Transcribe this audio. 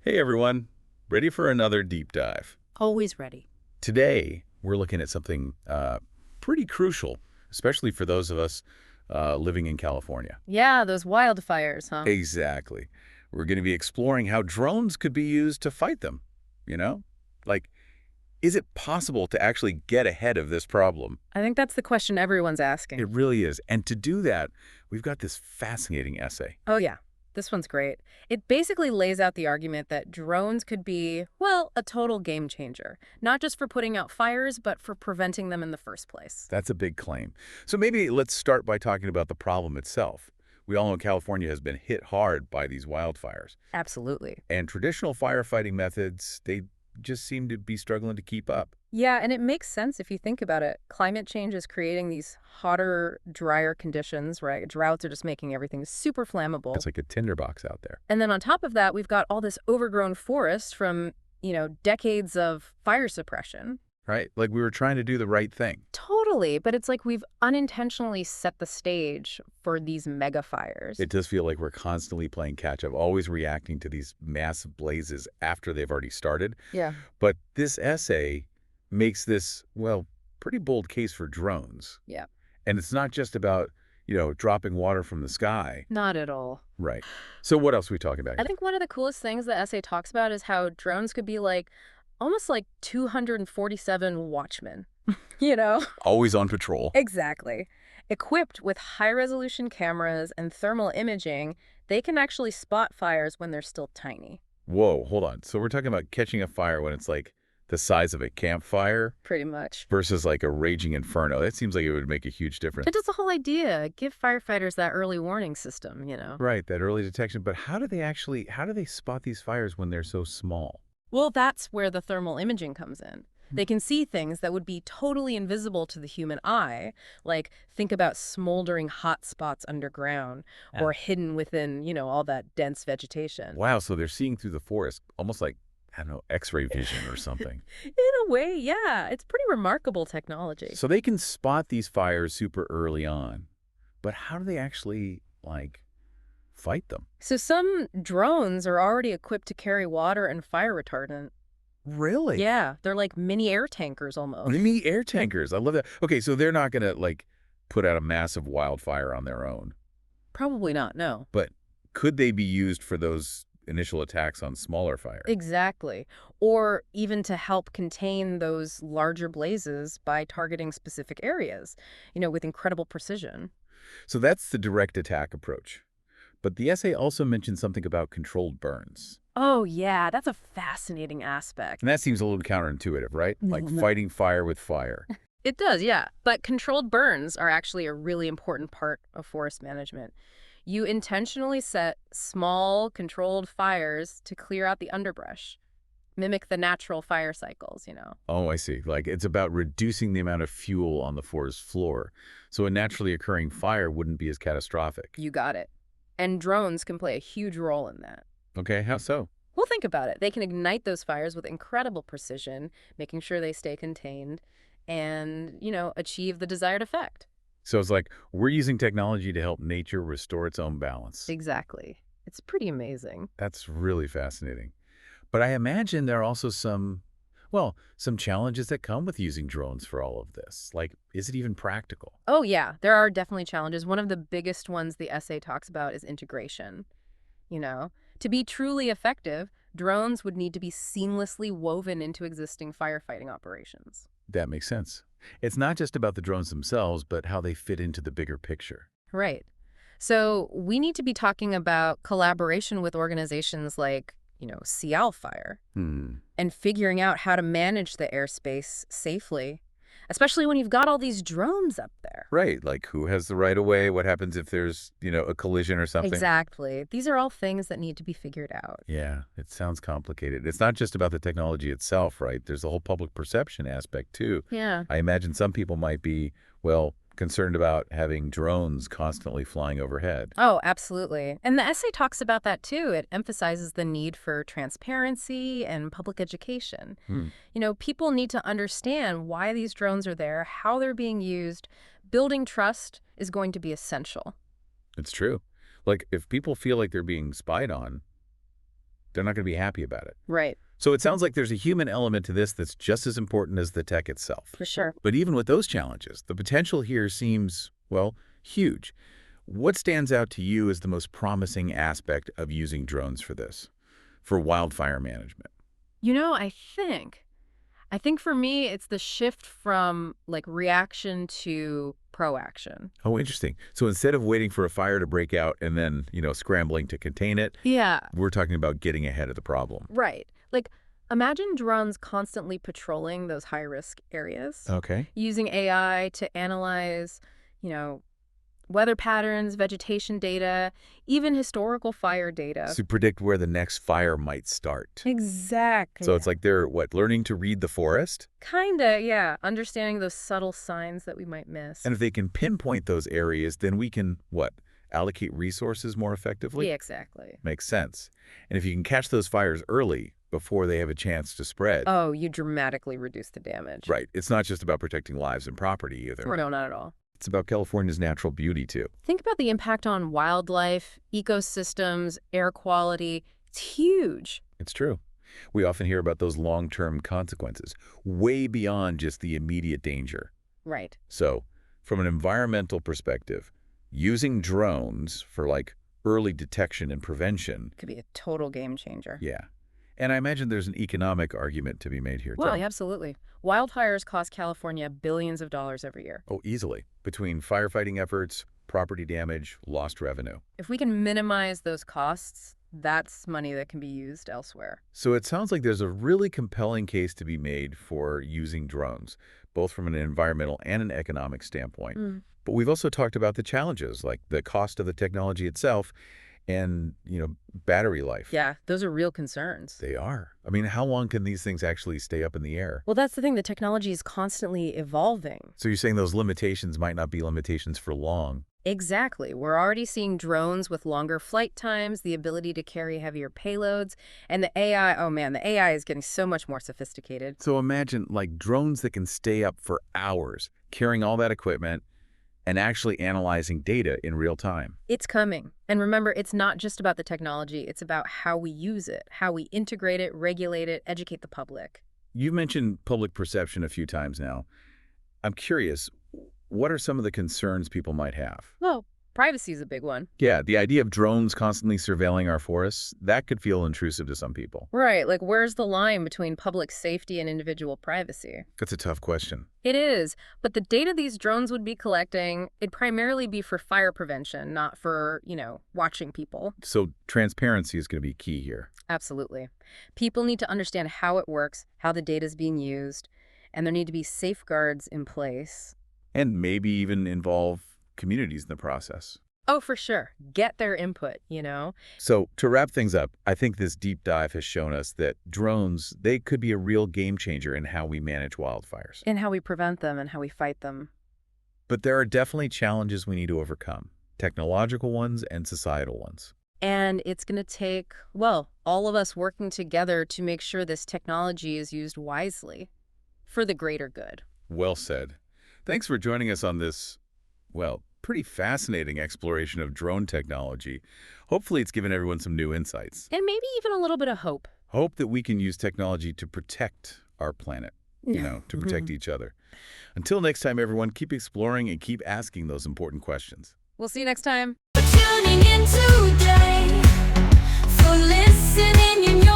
Hey everyone, ready for another deep dive? Always ready. Today, we're looking at something pretty crucial, especially for those of us living in California. Yeah, those wildfires, huh? Exactly. We're going to be exploring how drones could be used to fight them, you know? Like, is it possible to actually get ahead of this problem? I think that's the question everyone's asking. It really is. And to do that, we've got this fascinating essay. Oh, yeah. This one's great. It basically lays out the argument that drones could be, well, a total game changer. Not just for putting out fires, but for preventing them in the first place. That's a big claim. So maybe let's start by talking about the problem itself. We all know California has been hit hard by these wildfires. Absolutely. And traditional firefighting methods, they just seem to be struggling to keep up. Yeah, and it makes sense if you think about it. Climate change is creating these hotter, drier conditions, right? Droughts are just making everything super flammable. It's like a tinderbox out there. And then on top of that, we've got all this overgrown forest from, decades of fire suppression. Right? Like we were trying to do the right thing. Totally, but it's like we've unintentionally set the stage for these mega fires. It does feel like we're constantly playing catch up, always reacting to these massive blazes after they've already started. Yeah. But this essay makes this, well, pretty bold case for drones. Yeah. And it's not just about, dropping water from the sky. Not at all. Right. So what else are we talking about I here? think one of the coolest things the essay talks about is how drones could be almost like 247 watchmen, you know? Always on patrol. Exactly. Equipped with high-resolution cameras and thermal imaging, they can actually spot fires when they're still tiny. Whoa, hold on. So we're talking about catching a fire when it's like the size of a campfire Pretty much. versus like a raging inferno. That seems like it would make a huge difference. But that's the whole idea. Give firefighters that early warning system. Right, that early detection. But how do they spot these fires when they're so small? Well, that's where the thermal imaging comes in. They can see things that would be totally invisible to the human eye, like think about smoldering hot spots underground or hidden within, all that dense vegetation. Wow, so they're seeing through the forest, almost like, I don't know, X-ray vision or something. In a way, yeah. It's pretty remarkable technology. So they can spot these fires super early on. But how do they actually, fight them? So some drones are already equipped to carry water and fire retardant. Really? Yeah, they're like mini air tankers almost. Mini air tankers. I love that. Okay, so they're not going to, put out a massive wildfire on their own. Probably not, no. But could they be used for those initial attacks on smaller fires? Exactly. Or even to help contain those larger blazes by targeting specific areas, with incredible precision. So that's the direct attack approach. But the essay also mentions something about controlled burns. Oh, yeah, that's a fascinating aspect. And that seems a little counterintuitive, right? Like fighting fire with fire. It does, yeah. But controlled burns are actually a really important part of forest management. You intentionally set small, controlled fires to clear out the underbrush, mimic the natural fire cycles. Oh, I see. Like it's about reducing the amount of fuel on the forest floor. So a naturally occurring fire wouldn't be as catastrophic. You got it. And drones can play a huge role in that. Okay, how so? Well, think about it. They can ignite those fires with incredible precision, making sure they stay contained and, achieve the desired effect. So it's like we're using technology to help nature restore its own balance. Exactly. It's pretty amazing. That's really fascinating. But I imagine there are also some challenges that come with using drones for all of this. Like, is it even practical? Oh, yeah, there are definitely challenges. One of the biggest ones the essay talks about is integration. To be truly effective, drones would need to be seamlessly woven into existing firefighting operations. That makes sense. It's not just about the drones themselves, but how they fit into the bigger picture. Right. So we need to be talking about collaboration with organizations like, Wildfire, and figuring out how to manage the airspace safely, especially when you've got all these drones up there. Right, like who has the right of way? What happens if there's, a collision or something? Exactly. These are all things that need to be figured out. Yeah, it sounds complicated. It's not just about the technology itself, right? There's the whole public perception aspect, too. Yeah. I imagine some people might be, concerned about having drones constantly flying overhead. Oh, absolutely. And the essay talks about that too. It emphasizes the need for transparency and public education. People need to understand why these drones are there, how they're being used. Building trust is going to be essential. It's true. Like, if people feel like they're being spied on, They're not going to be happy about it. Right. So it sounds like there's a human element to this that's just as important as the tech itself. For sure. But even with those challenges, the potential here seems, well, huge. What stands out to you as the most promising aspect of using drones for this, for wildfire management? I think for me, it's the shift from like reaction to proaction. Oh, interesting. So instead of waiting for a fire to break out and then, scrambling to contain it, Yeah. we're talking about getting ahead of the problem. Right. Like, imagine drones constantly patrolling those high-risk areas, Okay. using AI to analyze, you know, weather patterns, vegetation data, even historical fire data. To predict where the next fire might start. Exactly. So it's like they're, learning to read the forest? Kinda, yeah. Understanding those subtle signs that we might miss. And if they can pinpoint those areas, then we can, allocate resources more effectively? Yeah, exactly. Makes sense. And if you can catch those fires early, before they have a chance to spread. Oh, you dramatically reduce the damage. Right. It's not just about protecting lives and property either. No, not at all. It's about California's natural beauty, too. Think about the impact on wildlife, ecosystems, air quality. It's huge. It's true. We often hear about those long-term consequences, way beyond just the immediate danger. Right. So, from an environmental perspective, using drones for, early detection and prevention. Could be a total game changer. Yeah. And I imagine there's an economic argument to be made here, too. Well, yeah, absolutely. Wildfires cost California billions of dollars every year. Oh, easily. Between firefighting efforts, property damage, lost revenue. If we can minimize those costs, that's money that can be used elsewhere. So it sounds like there's a really compelling case to be made for using drones, both from an environmental and an economic standpoint. But we've also talked about the challenges, like the cost of the technology itself and, battery life. Yeah, those are real concerns. They are. I mean, how long can these things actually stay up in the air? Well, that's the thing. The technology is constantly evolving. So you're saying those limitations might not be limitations for long? Exactly. We're already seeing drones with longer flight times, the ability to carry heavier payloads, and the AI, oh man, the AI is getting so much more sophisticated. So imagine, drones that can stay up for hours, carrying all that equipment, and actually analyzing data in real time. It's coming. And remember, it's not just about the technology. It's about how we use it, how we integrate it, regulate it, educate the public. You've mentioned public perception a few times now. I'm curious, what are some of the concerns people might have? Well, privacy is a big one. Yeah, the idea of drones constantly surveilling our forests, that could feel intrusive to some people. Right. Like, where's the line between public safety and individual privacy? That's a tough question. It is. But the data these drones would be collecting, it'd primarily be for fire prevention, not for, watching people. So transparency is going to be key here. Absolutely. People need to understand how it works, how the data is being used, and there need to be safeguards in place. And maybe even involve communities in the process. Oh, for sure. Get their input, So to wrap things up, I think this deep dive has shown us that drones, they could be a real game changer in how we manage wildfires. And how we prevent them and how we fight them. But there are definitely challenges we need to overcome, technological ones and societal ones. And it's going to take, well, all of us working together to make sure this technology is used wisely for the greater good. Well said. Thanks for joining us on this, pretty fascinating exploration of drone technology. Hopefully it's given everyone some new insights. And maybe even a little bit of hope. Hope that we can use technology to protect our planet, to protect each other. Until next time, everyone, keep exploring and keep asking those important questions. We'll see you next time. For tuning in today, for listening in your